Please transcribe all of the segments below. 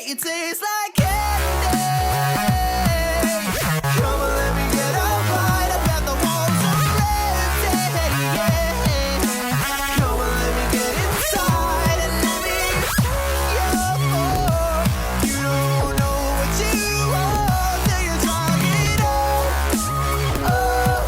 It tastes like candy. Come on, let me get a bite. I bet the walls are empty. Yeah. Come on, let me get inside and let me. You don't know what you want till you try it out. Oh,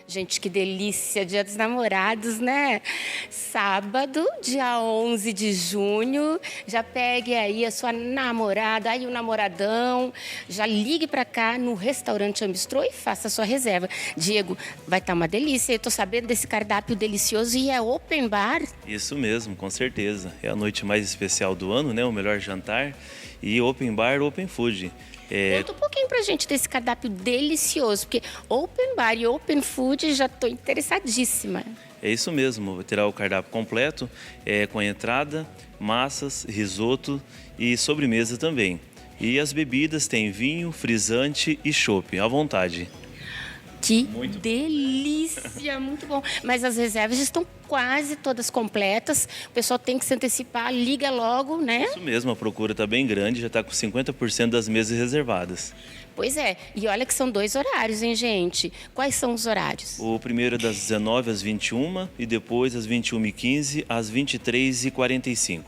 Gente, que delícia, Dia dos Namorados, né? Sábado, dia 11 de junho, já pegue aí a sua namorada, aí o namoradão, já ligue pra cá no restaurante Ambistrô e faça a sua reserva. Diego, vai estar uma delícia, eu tô sabendo desse cardápio delicioso e é open bar. Isso mesmo, com certeza. É a noite mais especial do ano, né? O melhor jantar. E open bar, open food. Conta um pouquinho pra gente desse cardápio delicioso, porque open bar e open food já tô interessadíssima. É isso mesmo, terá o cardápio completo, com entrada, massas, risoto e sobremesa também. E as bebidas tem vinho, frisante e chopp, à vontade. Que Muito. delícia, muito bom. Mas as reservas já estão quase todas completas. O pessoal tem que se antecipar, liga logo, né? Isso mesmo, a procura está bem grande, já está com 50% das mesas reservadas. Pois é, e olha que são 2 horários, hein, gente? Quais são os horários? O primeiro é das 19 às 21 e depois das 21h15 às 23h45.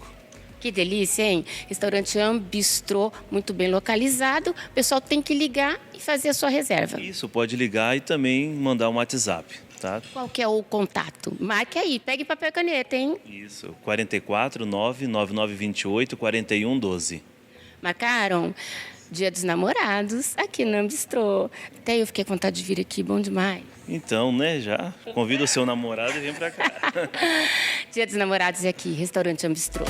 Que delícia, hein? Restaurante Ambistrô, muito bem localizado. O pessoal tem que ligar e fazer a sua reserva. Isso, pode ligar e também mandar um WhatsApp, tá? Qual que é o contato? Marque aí, pegue papel e caneta, hein? Isso, 44 99928 4112. Marcaram? Dia dos Namorados, aqui no Ambistrô. Até eu fiquei com vontade de vir aqui, bom demais. Então, né, já convida o seu namorado e vem pra cá. Dia dos Namorados é aqui, Restaurante Ambistrô.